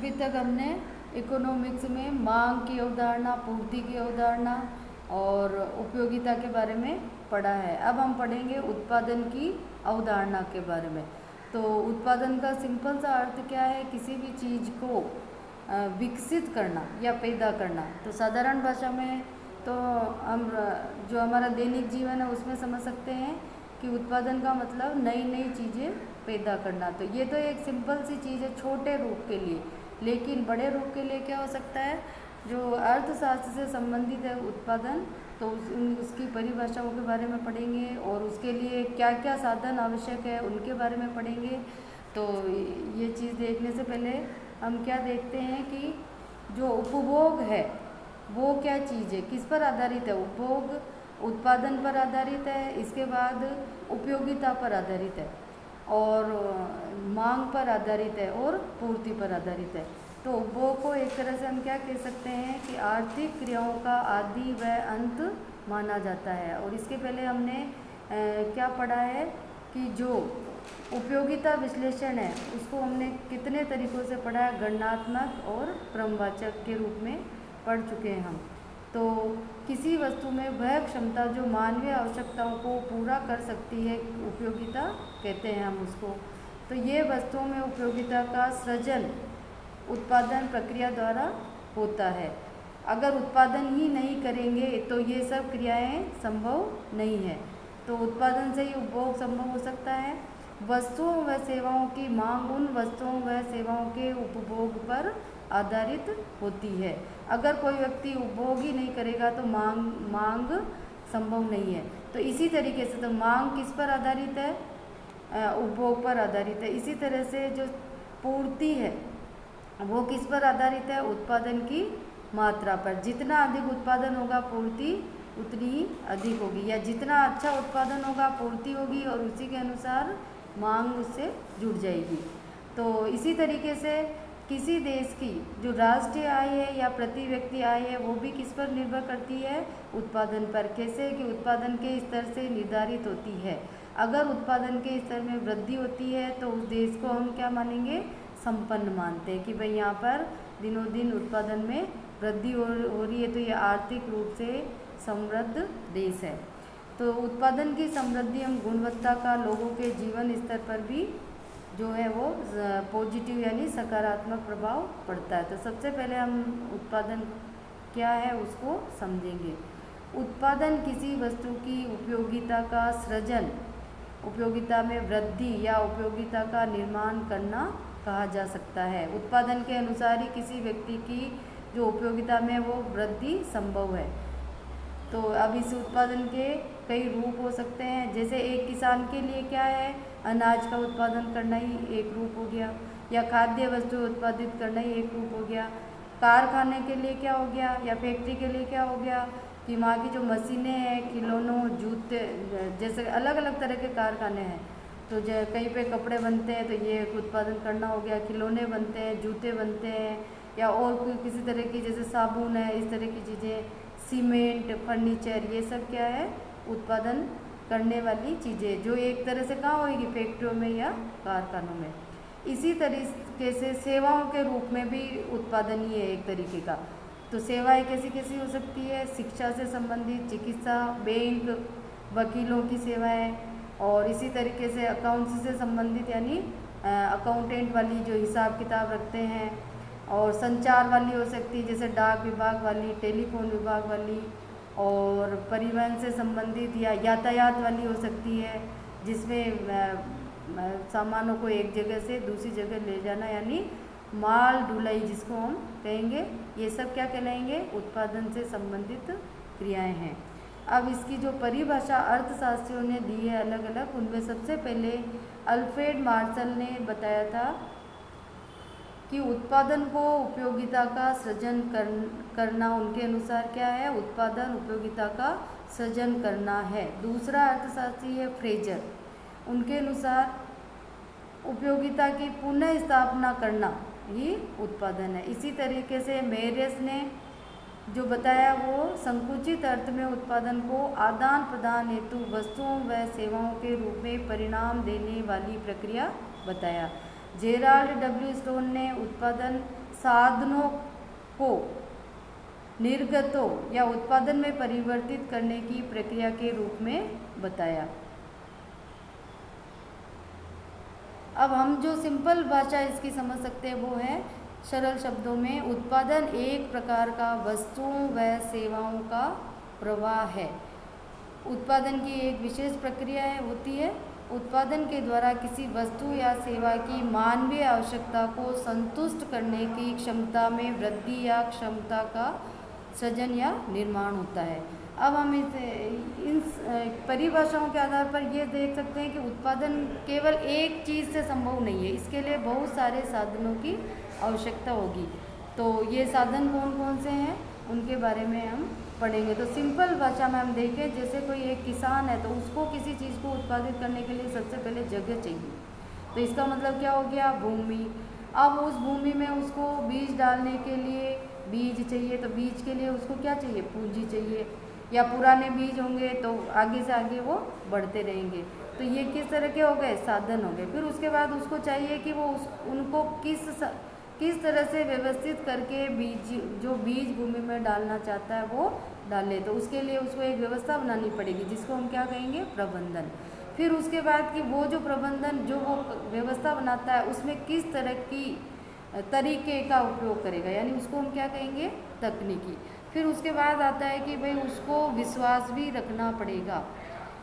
अभी तक हमने इकोनॉमिक्स में मांग की अवधारणा, पूर्ति की अवधारणा और उपयोगिता के बारे में पढ़ा है। अब हम पढ़ेंगे उत्पादन की अवधारणा के बारे में। तो उत्पादन का सिंपल सा अर्थ क्या है? किसी भी चीज़ को विकसित करना या पैदा करना। तो साधारण भाषा में तो हम जो हमारा दैनिक जीवन है उसमें समझ सकते हैं कि उत्पादन का मतलब नई नई चीज़ें पैदा करना। तो ये तो एक सिंपल सी चीज़ है छोटे रूप के लिए, लेकिन बड़े रूप के लिए क्या हो सकता है? जो अर्थशास्त्र से संबंधित है उत्पादन, तो उसकी परिभाषाओं के बारे में पढ़ेंगे और उसके लिए क्या क्या साधन आवश्यक है उनके बारे में पढ़ेंगे। तो ये चीज़ देखने से पहले हम क्या देखते हैं कि जो उपभोग है वो क्या चीज़ है, किस पर आधारित है? उपभोग उत्पादन पर आधारित है, इसके बाद उपयोगिता पर आधारित है और मांग पर आधारित है और पूर्ति पर आधारित है। तो उपभोग को एक तरह से हम क्या कह सकते हैं कि आर्थिक क्रियाओं का आदि व अंत माना जाता है। और इसके पहले हमने क्या पढ़ा है कि जो उपयोगिता विश्लेषण है उसको हमने कितने तरीक़ों से पढ़ा है? गणनात्मक और क्रमवाचक के रूप में पढ़ चुके हैं हम। तो किसी वस्तु में वह क्षमता जो मानवीय आवश्यकताओं को पूरा कर सकती है, उपयोगिता कहते हैं हम उसको। तो ये वस्तुओं में उपयोगिता का सृजन उत्पादन प्रक्रिया द्वारा होता है। अगर उत्पादन ही नहीं करेंगे तो ये सब क्रियाएं संभव नहीं है। तो उत्पादन से ही उपभोग संभव हो सकता है। वस्तुओं व सेवाओं की मांग उन वस्तुओं व सेवाओं के उपभोग पर आधारित होती है। अगर कोई व्यक्ति उपभोग ही नहीं करेगा तो मांग संभव नहीं है। तो इसी तरीके से तो मांग किस पर आधारित है? उपभोग पर आधारित है। इसी तरह से जो पूर्ति है वो किस पर आधारित है? उत्पादन की मात्रा पर। जितना अधिक उत्पादन होगा पूर्ति उतनी ही अधिक होगी, या जितना अच्छा उत्पादन होगा पूर्ति होगी और उसी के अनुसार मांग उससे जुड़ जाएगी। तो इसी तरीके से किसी देश की जो राष्ट्रीय आय है या प्रति व्यक्ति आय है वो भी किस पर निर्भर करती है? उत्पादन पर। कैसे कि उत्पादन के स्तर से निर्धारित होती है। अगर उत्पादन के स्तर में वृद्धि होती है तो उस देश को हम क्या मानेंगे? संपन्न मानते हैं कि भाई यहाँ पर दिनों दिन उत्पादन में वृद्धि हो रही है, तो ये आर्थिक रूप से समृद्ध देश है। तो उत्पादन की समृद्धि एवं गुणवत्ता का लोगों के जीवन स्तर पर भी जो है वो पॉजिटिव यानी सकारात्मक प्रभाव पड़ता है। तो सबसे पहले हम उत्पादन क्या है उसको समझेंगे। उत्पादन किसी वस्तु की उपयोगिता का सृजन, उपयोगिता में वृद्धि या उपयोगिता का निर्माण करना कहा जा सकता है। उत्पादन के अनुसार ही किसी व्यक्ति की जो उपयोगिता में वो वृद्धि संभव है। तो अब इस उत्पादन के कई रूप हो सकते हैं। जैसे एक किसान के लिए क्या है? अनाज का उत्पादन करना ही एक रूप हो गया, या खाद्य वस्तु उत्पादित करना ही एक रूप हो गया। कारखाने के लिए क्या हो गया, या फैक्ट्री के लिए क्या हो गया कि वहाँ की जो मशीनें हैं, खिलौनों, जूते, जैसे अलग अलग तरह के कारखाने हैं। तो कहीं पे कपड़े बनते हैं तो ये उत्पादन करना हो गया, खिलौने बनते हैं, जूते बनते हैं, या और कोई किसी तरह की जैसे साबुन है, इस तरह की चीज़ें, सीमेंट, फर्नीचर, ये सब क्या है? उत्पादन करने वाली चीज़ें जो एक तरह से कहाँ होगी? फैक्ट्रियों में या कारखानों में। इसी तरीके से सेवाओं के रूप में भी उत्पादन ही है एक तरीके का। तो सेवाएं कैसी कैसी हो सकती है? शिक्षा से संबंधित, चिकित्सा, बैंक, वकीलों की सेवाएं, और इसी तरीके से अकाउंट्स से संबंधित यानी अकाउंटेंट वाली जो हिसाब किताब रखते हैं, और संचार वाली हो सकती है जैसे डाक विभाग वाली, टेलीफोन विभाग वाली, और परिवहन से संबंधित या यातायात वाली हो सकती है जिसमें सामानों को एक जगह से दूसरी जगह ले जाना यानी माल ढुलाई जिसको हम कहेंगे। ये सब क्या कहलाएंगे? उत्पादन से संबंधित क्रियाएं हैं। अब इसकी जो परिभाषा अर्थशास्त्रियों ने दी है अलग अलग, उनमें सबसे पहले अल्फ्रेड मार्शल ने बताया था कि उत्पादन को उपयोगिता का सृजन करना उनके अनुसार क्या है? उत्पादन उपयोगिता का सृजन करना है। दूसरा अर्थशास्त्री है फ्रेजर, उनके अनुसार उपयोगिता की पुनः स्थापना करना ही उत्पादन है। इसी तरीके से मेरियस ने जो बताया वो संकुचित अर्थ में उत्पादन को आदान प्रदान हेतु वस्तुओं व सेवाओं के रूप में परिणाम देने वाली प्रक्रिया बताया। जेराल्ड डब्ल्यू स्टोन ने उत्पादन साधनों को निर्गतों या उत्पादन में परिवर्तित करने की प्रक्रिया के रूप में बताया। अब हम जो सिंपल भाषा इसकी समझ सकते हैं वो है सरल शब्दों में, उत्पादन एक प्रकार का वस्तुओं व सेवाओं का प्रवाह है। उत्पादन की एक विशेष प्रक्रिया होती है। उत्पादन के द्वारा किसी वस्तु या सेवा की मानवीय आवश्यकता को संतुष्ट करने की क्षमता में वृद्धि या क्षमता का सृजन या निर्माण होता है। अब हम इन परिभाषाओं के आधार पर ये देख सकते हैं कि उत्पादन केवल एक चीज़ से संभव नहीं है, इसके लिए बहुत सारे साधनों की आवश्यकता होगी। तो ये साधन कौन कौन से हैं उनके बारे में हम पढ़ेंगे। तो सिंपल भाषा में हम देखें, जैसे कोई एक किसान है तो उसको किसी चीज़ को उत्पादित करने के लिए सबसे पहले जगह चाहिए। तो इसका मतलब क्या हो गया, भूमि। अब उस भूमि में उसको बीज डालने के लिए बीज चाहिए, तो बीज के लिए उसको क्या चाहिए, पूंजी चाहिए। या पुराने बीज होंगे तो आगे से आगे वो बढ़ते रहेंगे। तो ये किस तरह के हो गए, साधन हो गए। फिर उसके बाद उसको चाहिए कि वो उनको किस तरह से व्यवस्थित करके जो बीज भूमि में डालना चाहता है वो डाले। तो उसके लिए उसको एक व्यवस्था बनानी पड़ेगी जिसको हम क्या कहेंगे, प्रबंधन। फिर उसके बाद कि वो जो प्रबंधन जो वो व्यवस्था बनाता है उसमें किस तरह की तरीके का उपयोग करेगा, यानी उसको हम क्या कहेंगे, तकनीकी। फिर उसके बाद आता है कि भाई उसको विश्वास भी रखना पड़ेगा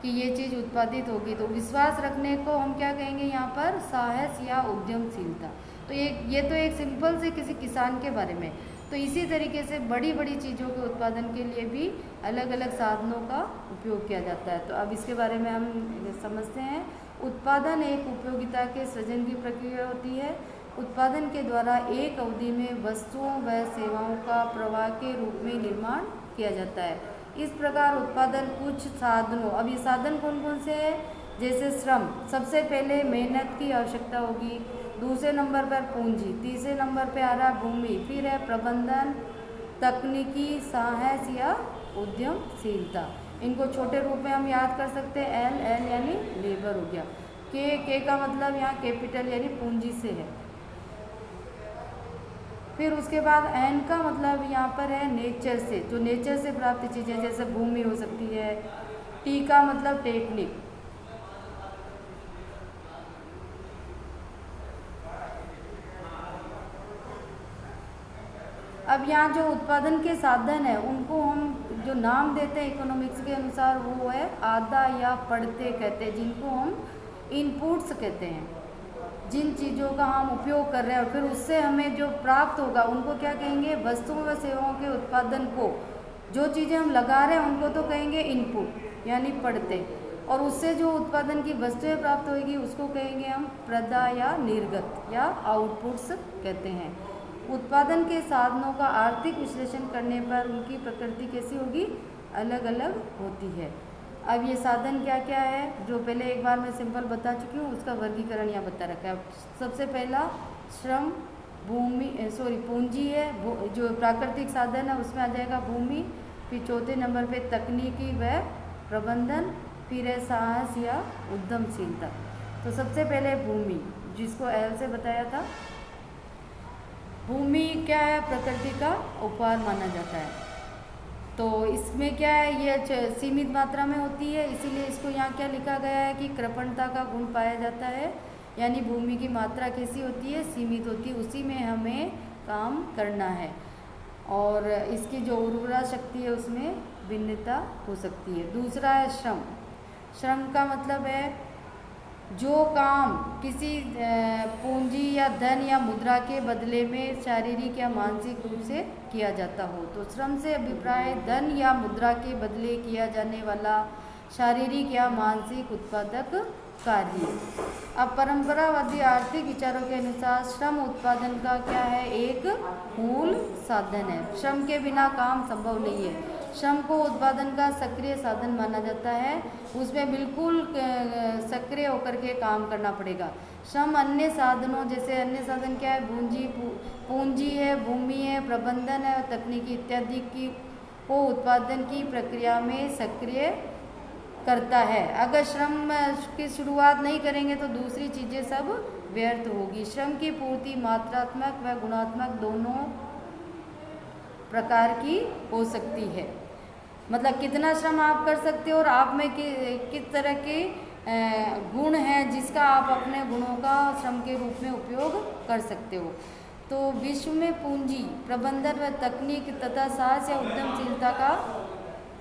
कि ये चीज़ उत्पादित होगी। तो विश्वास रखने को हम क्या कहेंगे यहाँ पर, साहस या उद्यमशीलता। तो ये तो एक सिंपल से किसी किसान के बारे में। तो इसी तरीके से बड़ी बड़ी चीज़ों के उत्पादन के लिए भी अलग अलग साधनों का उपयोग किया जाता है। तो अब इसके बारे में हम समझते हैं। उत्पादन एक उपयोगिता के सृजन की प्रक्रिया होती है। उत्पादन के द्वारा एक अवधि में वस्तुओं व सेवाओं का प्रवाह के रूप में निर्माण किया जाता है। इस प्रकार उत्पादन कुछ साधनों, अब ये साधन कौन कौन से हैं, जैसे श्रम, सबसे पहले मेहनत की आवश्यकता होगी। दूसरे नंबर पर पूंजी, तीसरे नंबर पे आ रहा है भूमि, फिर है प्रबंधन, तकनीकी, साहस या उद्यमशीलता। इनको छोटे रूप में हम याद कर सकते हैं, एल यानी लेबर हो गया, के का मतलब यहाँ कैपिटल यानी पूंजी से है। फिर उसके बाद एन का मतलब यहाँ पर है नेचर से, जो नेचर से प्राप्त चीज़ें जैसे भूमि हो सकती है। टी का मतलब टेक्निक। अब यहाँ जो उत्पादन के साधन है उनको हम जो नाम देते हैं इकोनॉमिक्स के अनुसार वो है आधा या पढ़ते कहते हैं, जिनको हम इनपुट्स कहते हैं। जिन चीज़ों का हम उपयोग कर रहे हैं और फिर उससे हमें जो प्राप्त होगा उनको क्या कहेंगे, वस्तुओं व सेवाओं के उत्पादन को जो चीज़ें हम लगा रहे हैं उनको तो कहेंगे इनपुट यानी पढ़ते, और उससे जो उत्पादन की वस्तुएं प्राप्त होगी उसको कहेंगे हम प्रदा या निर्गत या आउटपुट्स कहते हैं। उत्पादन के साधनों का आर्थिक विश्लेषण करने पर उनकी प्रकृति कैसी होगी, अलग अलग होती है। अब ये साधन क्या क्या है, जो पहले एक बार मैं सिंपल बता चुकी हूँ, उसका वर्गीकरण यहाँ बता रखा है। सबसे पहला श्रम, पूंजी है, जो प्राकृतिक साधन है उसमें आ जाएगा भूमि। फिर चौथे नंबर पे तकनीकी व प्रबंधन, फिर है साहस या उद्यमशीलता। तो सबसे पहले भूमि, जिसको एल से बताया था। भूमि क्या है, प्रकृति का उपहार माना जाता है। तो इसमें क्या है, ये सीमित मात्रा में होती है, इसीलिए इसको यहाँ क्या लिखा गया है कि कृपणता का गुण पाया जाता है, यानी भूमि की मात्रा कैसी होती है, सीमित होती है, उसी में हमें काम करना है। और इसकी जो उर्वरा शक्ति है उसमें भिन्नता हो सकती है। दूसरा है श्रम। श्रम का मतलब है जो काम किसी पूंजी या धन या मुद्रा के बदले में शारीरिक या मानसिक रूप से किया जाता हो। तो श्रम से अभिप्राय धन या मुद्रा के बदले किया जाने वाला शारीरिक या मानसिक उत्पादक कार्य। अब परंपरावादी आर्थिक विचारों के अनुसार श्रम उत्पादन का क्या है, एक मूल साधन है। श्रम के बिना काम संभव नहीं है। श्रम को उत्पादन का सक्रिय साधन माना जाता है, उसमें बिल्कुल सक्रिय होकर के काम करना पड़ेगा। श्रम अन्य साधनों, जैसे अन्य साधन क्या है, पूंजी है, भूमि है, प्रबंधन है और तकनीकी इत्यादि की को उत्पादन की प्रक्रिया में सक्रिय करता है। अगर श्रम की शुरुआत नहीं करेंगे तो दूसरी चीज़ें सब व्यर्थ होगी। श्रम की पूर्ति मात्रात्मक व गुणात्मक दोनों प्रकार की हो सकती है। मतलब कितना श्रम आप कर सकते हो और आप में किस तरह के गुण हैं जिसका आप अपने गुणों का श्रम के रूप में उपयोग कर सकते हो। तो विश्व में पूंजी प्रबंधन व तकनीक तथा साहस या उद्यमशीलता का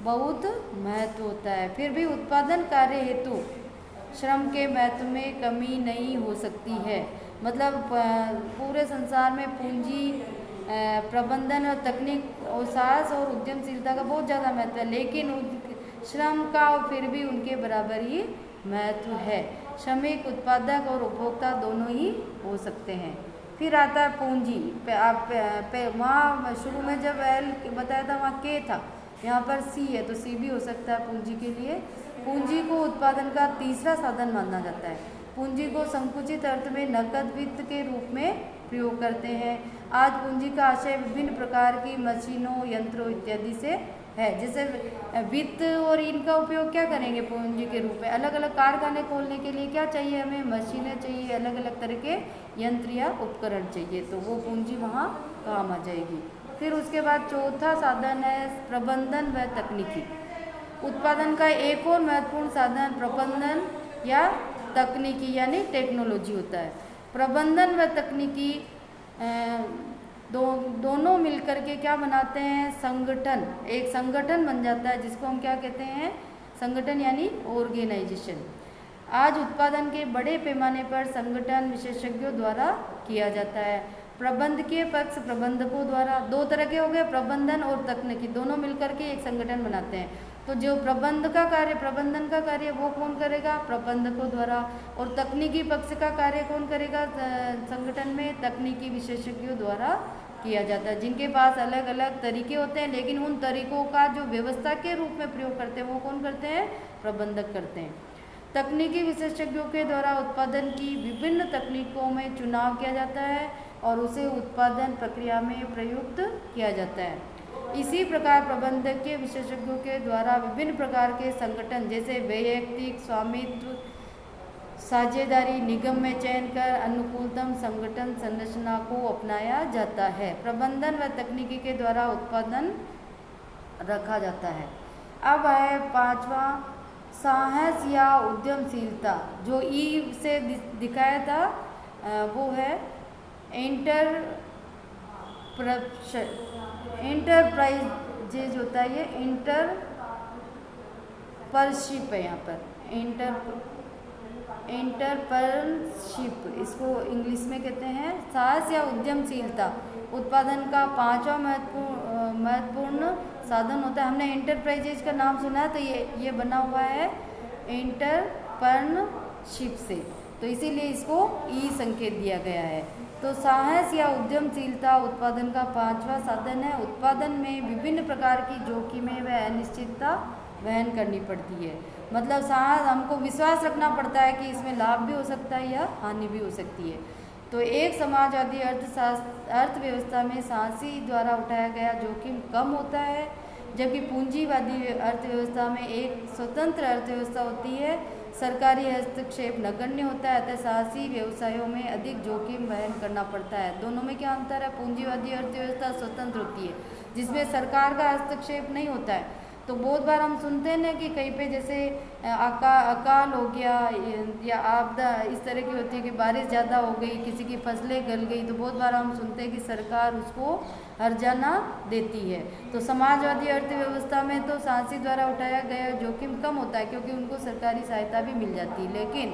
बहुत महत्व होता है। फिर भी उत्पादन कार्य हेतु श्रम के महत्व में कमी नहीं हो सकती है। मतलब पूरे संसार में पूंजी प्रबंधन और तकनीक और साहस और उद्यमशीलता का बहुत ज़्यादा महत्व है, लेकिन श्रम का फिर भी उनके बराबर ही महत्व है। श्रमिक उत्पादक और उपभोक्ता दोनों ही हो सकते हैं। फिर आता है पूंजी। आप वहाँ शुरू में जब एल बताया था वहाँ के था, यहाँ पर सी है तो सी भी हो सकता है पूंजी के लिए। पूंजी को उत्पादन का तीसरा साधन माना जाता है। पूंजी को संकुचित अर्थ में नकद वित्त के रूप में प्रयोग करते हैं। आज पूंजी का आशय विभिन्न प्रकार की मशीनों, यंत्रों इत्यादि से है। जैसे वित्त और इनका उपयोग क्या करेंगे पूंजी के रूप में, अलग अलग कारखाने खोलने के लिए क्या चाहिए हमें, मशीनें चाहिए, अलग अलग तरह के यंत्र या उपकरण चाहिए, तो वो पूंजी वहाँ काम आ जाएगी। फिर उसके बाद चौथा साधन है प्रबंधन व तकनीकी। उत्पादन का एक और महत्वपूर्ण साधन प्रबंधन या तकनीकी यानी टेक्नोलॉजी होता है। प्रबंधन व तकनीकी दोनों मिलकर के क्या बनाते हैं, संगठन, एक संगठन बन जाता है जिसको हम क्या कहते हैं, संगठन यानी ऑर्गेनाइजेशन। आज उत्पादन के बड़े पैमाने पर संगठन विशेषज्ञों द्वारा किया जाता है। प्रबंधकीय पक्ष प्रबंधकों द्वारा, दो तरह के हो गए, प्रबंधन और तकनीकी, दोनों मिलकर के एक संगठन बनाते हैं। तो जो प्रबंधन का कार्य वो कौन करेगा, प्रबंधकों द्वारा, और तकनीकी पक्ष का कार्य कौन करेगा संगठन में, तकनीकी विशेषज्ञों द्वारा किया जाता है, जिनके पास अलग अलग तरीके होते हैं, लेकिन उन तरीकों का जो व्यवस्था के रूप में प्रयोग करते हैं वो कौन करते हैं, प्रबंधक करते हैं। तकनीकी विशेषज्ञों के द्वारा उत्पादन की विभिन्न तकनीकों में चुनाव किया जाता है और उसे उत्पादन प्रक्रिया में प्रयुक्त किया जाता है। इसी प्रकार प्रबंधकीय विशेषज्ञों के द्वारा विभिन्न प्रकार के संगठन जैसे वैयक्तिक स्वामित्व, साझेदारी, निगम में चयन कर अनुकूलतम संगठन संरचना को अपनाया जाता है। प्रबंधन व तकनीकी के द्वारा उत्पादन रखा जाता है। अब है पांचवा साहस या उद्यमशीलता, जो ई से दिखाया था वो है एंटरप्राइजेज होता है, ये एंटरप्रेन्योरशिप है, यहाँ पर एंटरप्रेन्योरशिप इसको इंग्लिश में कहते हैं। साहस या उद्यमशीलता उत्पादन का पांचवा महत्वपूर्ण साधन होता है। हमने एंटरप्राइजेज का नाम सुना है, तो ये बना हुआ है एंटरप्रेन्योरशिप से, तो इसीलिए इसको ई संकेत दिया गया है। तो साहस या उद्यमशीलता उत्पादन का पांचवा साधन है। उत्पादन में विभिन्न प्रकार की जोखिमें व अनिश्चितता वहन करनी पड़ती है। मतलब साहस, हमको विश्वास रखना पड़ता है कि इसमें लाभ भी हो सकता है या हानि भी हो सकती है। तो एक समाजवादी अर्थव्यवस्था में साहसी द्वारा उठाया गया जोखिम कम होता है, जबकि पूंजीवादी अर्थव्यवस्था में एक स्वतंत्र अर्थव्यवस्था होती है, सरकारी हस्तक्षेप नगण्य होता है, अतः साहसी व्यवसायों में अधिक जोखिम वहन करना पड़ता है। दोनों में क्या अंतर है, पूंजीवादी अर्थव्यवस्था स्वतंत्र होती है जिसमें सरकार का हस्तक्षेप नहीं होता है। तो बहुत बार हम सुनते हैं ना कि कहीं पे जैसे अकाल हो गया या आपदा इस तरह की होती है कि बारिश ज़्यादा हो गई, किसी की फसलें गल गई, तो बहुत बार हम सुनते हैं कि सरकार उसको हर्जाना देती है। तो समाजवादी अर्थव्यवस्था में तो साहसी द्वारा उठाया गया जोखिम कम होता है क्योंकि उनको सरकारी सहायता भी मिल जाती है, लेकिन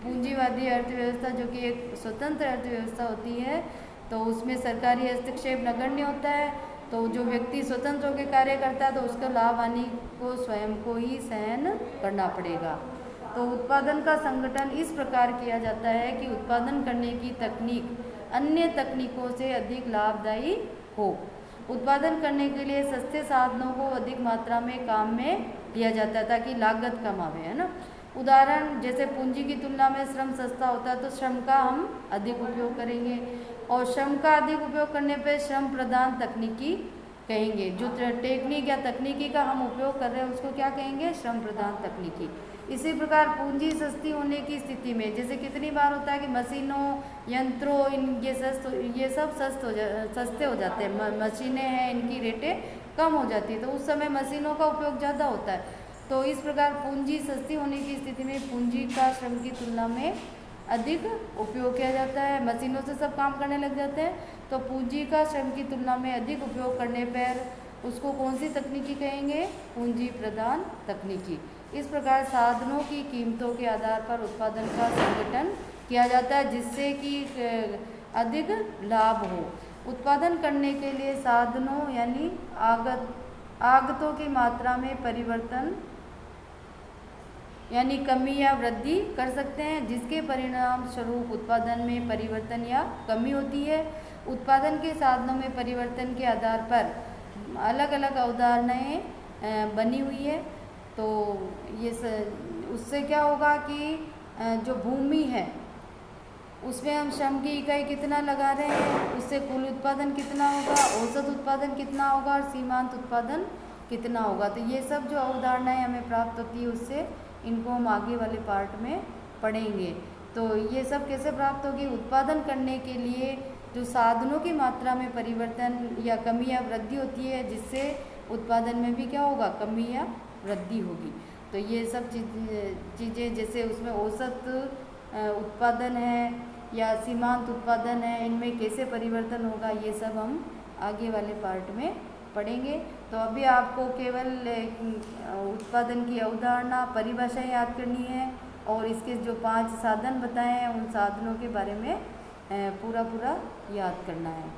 पूंजीवादी अर्थव्यवस्था जो कि एक स्वतंत्र अर्थव्यवस्था होती है तो उसमें सरकारी हस्तक्षेप नगण्य होता है। तो जो व्यक्ति स्वतंत्र होकर कार्य करता है तो उसका लाभ हानि को स्वयं को ही सहन करना पड़ेगा। तो उत्पादन का संगठन इस प्रकार किया जाता है कि उत्पादन करने की तकनीक अन्य तकनीकों से अधिक लाभदायी हो। उत्पादन करने के लिए सस्ते साधनों को अधिक मात्रा में काम में लिया जाता है ताकि लागत कम आवे, है ना। उदाहरण जैसे पूंजी की तुलना में श्रम सस्ता होता है तो श्रम का हम अधिक उपयोग करेंगे, और श्रम का अधिक उपयोग करने पर श्रम प्रधान तकनीकी कहेंगे। जो टेक्निक या तकनीकी का हम उपयोग कर रहे हैं उसको क्या कहेंगे? श्रम प्रधान तकनीकी। इसी प्रकार पूंजी सस्ती होने की स्थिति में, जैसे कितनी बार होता है कि मशीनों, यंत्रों, ये सब सस्ते हो जाते हैं, मशीनें हैं इनकी रेटें कम हो जाती है, तो उस समय मशीनों का उपयोग ज़्यादा होता है। तो इस प्रकार पूंजी सस्ती होने की स्थिति में पूंजी का श्रम की तुलना में अधिक उपयोग किया जाता है। मशीनों से सब काम करने लग जाते हैं, तो पूंजी का श्रम की तुलना में अधिक उपयोग करने पर उसको कौन सी तकनीकी कहेंगे? पूंजी प्रधान तकनीकी। इस प्रकार साधनों की कीमतों के आधार पर उत्पादन का संगठन किया जाता है जिससे कि अधिक लाभ हो। उत्पादन करने के लिए साधनों यानी आगतों की मात्रा में परिवर्तन यानी कमी या वृद्धि कर सकते हैं, जिसके परिणाम स्वरूप उत्पादन में परिवर्तन या कमी होती है। उत्पादन के साधनों में परिवर्तन के आधार पर अलग अलग अवधारणाएं बनी हुई है। तो ये उससे क्या होगा कि जो भूमि है उसमें हम श्रम की इकाई कितना लगा रहे हैं, उससे कुल उत्पादन कितना होगा, औसत उत्पादन कितना होगा और सीमांत उत्पादन कितना होगा। तो ये सब जो अवधारणाएं हमें प्राप्त होती है उससे इनको हम आगे वाले पार्ट में पढ़ेंगे। तो ये सब कैसे प्राप्त होगी? उत्पादन करने के लिए जो साधनों की मात्रा में परिवर्तन या कमी या वृद्धि होती है, जिससे उत्पादन में भी क्या होगा? कमी या वृद्धि होगी। तो ये सब चीज़ें जैसे उसमें औसत उत्पादन है या सीमांत उत्पादन है, इनमें कैसे परिवर्तन होगा, ये सब हम आगे वाले पार्ट में पढ़ेंगे। तो अभी आपको केवल उत्पादन की अवधारणा, परिभाषा याद करनी है और इसके जो 5 साधन बताए हैं उन साधनों के बारे में पूरा याद करना है।